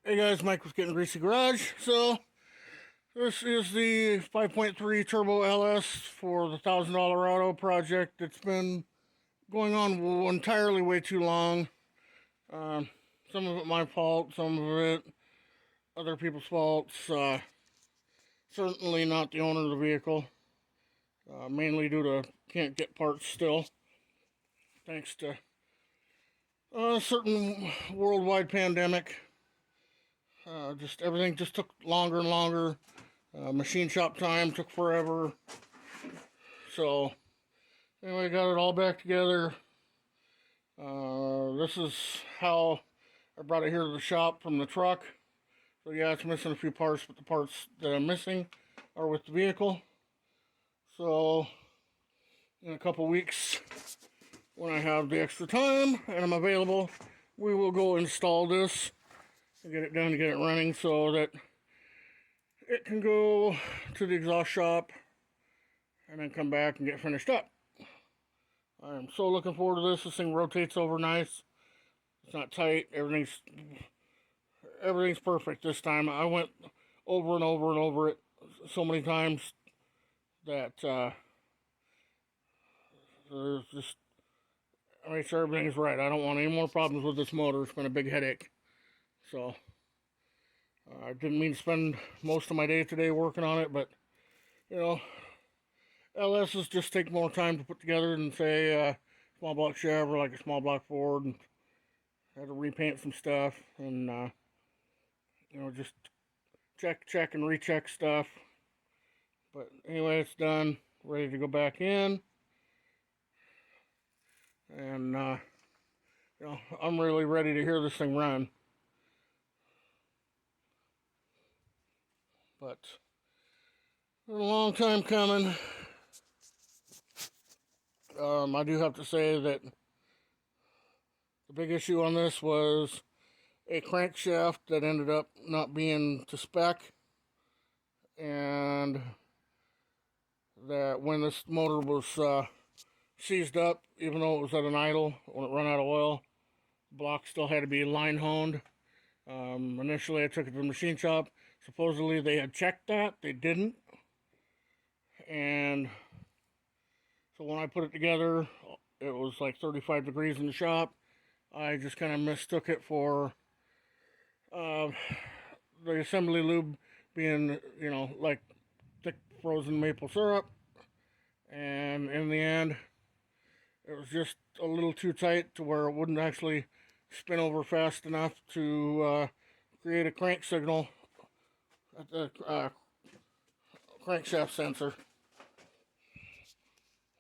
Hey guys, Mike with Gettin Greasy Garage. So, this is the 5.3 Turbo LS for the $1,000 auto project. It's been going on entirely way too long. Some of it my fault, some of it other people's faults. Certainly not the owner of the vehicle. Mainly due to can't get parts still. Thanks to a certain worldwide pandemic. Just everything just took longer and longer. Machine shop time took forever. So, anyway, got it all back together. This is how I brought it here to the shop from the truck. So yeah, it's missing a few parts, but the parts that I'm missing are with the vehicle. So, in a couple weeks, when I have the extra time and I'm available, we will go install this and get it done to get it running so that it can go to the exhaust shop and then come back and get finished up. I'm so looking forward to this. This thing rotates over nice. It's not tight. Everything's perfect this time. I went over and over and over it so many times that there's just, I make sure everything's right. I don't want any more problems with this motor. It's been a big headache. So, I didn't mean to spend most of my day today working on it, but, you know, LSs just take more time to put together than, say, small block Chev or like a small block Ford. And had to repaint some stuff and, you know, just check and recheck stuff. But anyway, it's done. Ready to go back in. And, you know, I'm really ready to hear this thing run. But, it's been a long time coming. I do have to say that the big issue on this was a crankshaft that ended up not being to spec, and that when this motor was seized up, even though it was at an idle, when it ran out of oil, the block still had to be line honed. Initially I took it to the machine shop. Supposedly they had checked that. They didn't. And so when I put it together, it was like 35 degrees in the shop. I just kind of mistook it for the assembly lube being, you know, like thick frozen maple syrup. And in the end, it was just a little too tight to where it wouldn't actually spin over fast enough to create a crank signal at the crankshaft sensor.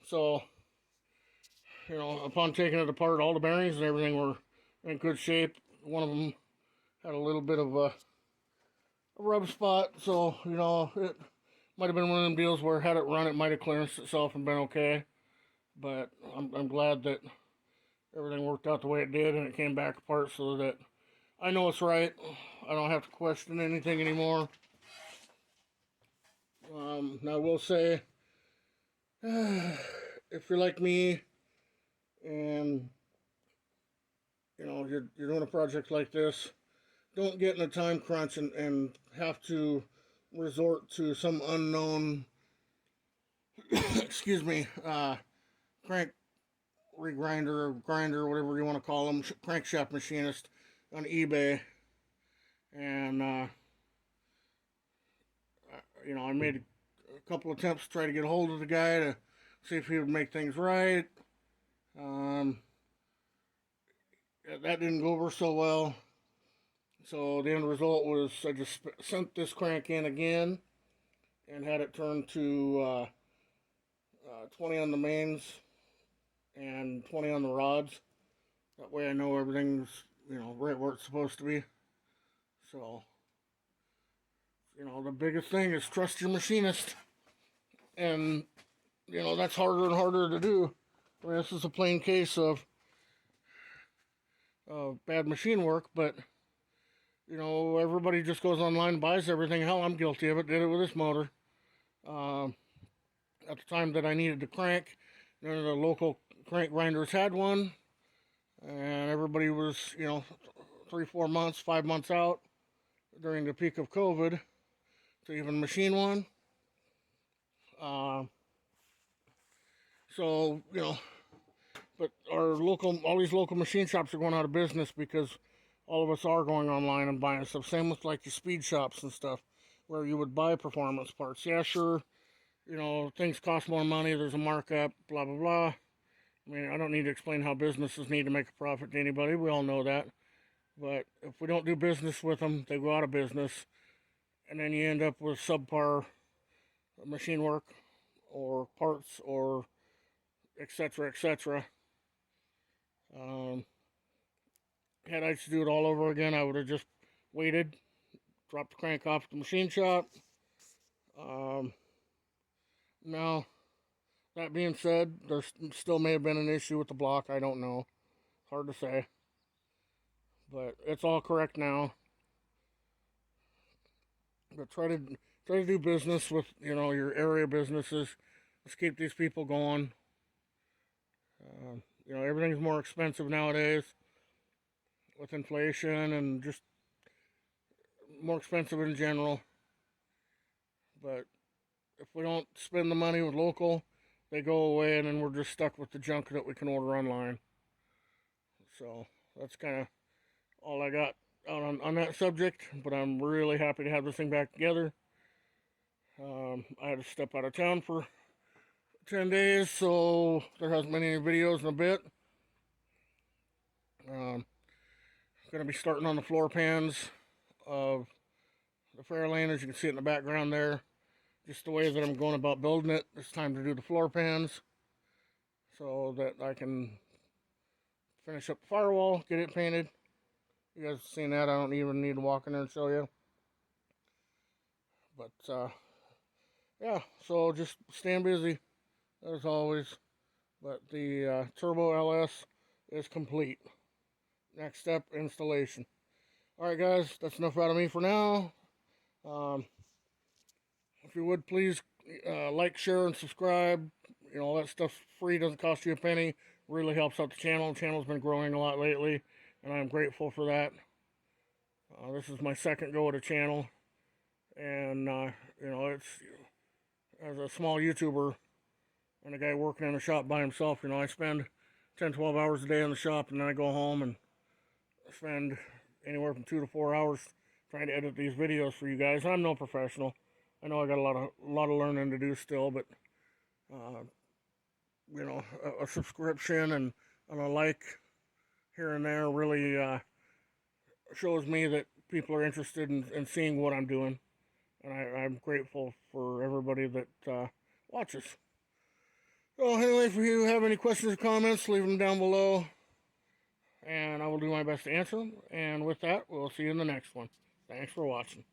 So, you know, upon taking it apart, all the bearings and everything were in good shape. One of them had a little bit of a rub spot, so, you know, it might have been one of them deals where had it run, it might have clearanced itself and been okay. But I'm glad that everything worked out the way it did and it came back apart so that I know it's right. I don't have to question anything anymore. Now I will say, if you're like me and, you know, you're doing a project like this, don't get in a time crunch and have to resort to some unknown, excuse me, crank regrinder or grinder, whatever you want to call them, crankshaft machinist on eBay. And, you know, I made a couple attempts to try to get a hold of the guy to see if he would make things right. That didn't go over so well. So the end result was I just sent this crank in again and had it turned to 20 on the mains and 20 on the rods. That way I know everything's, you know, right where it's supposed to be. So, you know, the biggest thing is trust your machinist. And, you know, that's harder and harder to do. I mean, this is a plain case of bad machine work, but, you know, everybody just goes online and buys everything. Hell, I'm guilty of it. Did it with this motor. At the time that I needed the crank, none of the local crank grinders had one. And everybody was, you know, 3, 4 months, 5 months out. during the peak of COVID to even machine one. Uh, so, but all these local machine shops are going out of business because all of us are going online and buying stuff. Same with like the speed shops and stuff where you would buy performance parts. Yeah, sure, things cost more money, there's a markup, blah, blah, blah. I mean, I don't need to explain how businesses need to make a profit to anybody. We all know that. But if we don't do business with them, they go out of business. And then you end up with subpar machine work or parts or etc., etc. Had I to do it all over again, I would have just waited, dropped the crank off the machine shop. Now, that being said, there still may have been an issue with the block. I don't know. Hard to say. But it's all correct now. But try to do business with your area businesses. Let's keep these people going. Everything's more expensive nowadays with inflation and just more expensive in general. But if we don't spend the money with local, they go away, and then we're just stuck with the junk that we can order online. So that's kind of all I got on that subject. But I'm really happy to have this thing back together. I had to step out of town for 10 days, so there hasn't been any videos in a bit. Going to be starting on the floor pans of the Fairlane, as you can see it in the background there. Just the way that I'm going about building it, it's time to do the floor pans so that I can finish up the firewall, get it painted. You guys have seen that. I don't even need to walk in there and show you. But, yeah, so just staying busy, as always. But the Turbo LS is complete. Next step, installation. Alright guys, that's enough out of me for now. If you would, please like, share, and subscribe. All that stuff's free, doesn't cost you a penny. Really helps out the channel. The channel's been growing a lot lately, and I'm grateful for that. This is my second go at a channel. And, it's, as a small YouTuber and a guy working in a shop by himself, I spend 10, 12 hours a day in the shop, and then I go home and spend anywhere from 2 to 4 hours trying to edit these videos for you guys. I'm no professional. I know I got a lot of learning to do still, but a subscription and a like here and there really shows me that people are interested in seeing what I'm doing, and I'm grateful for everybody that watches. So anyway, if you have any questions or comments, leave them down below, and I will do my best to answer them. And with that, we'll see you in the next one. Thanks for watching.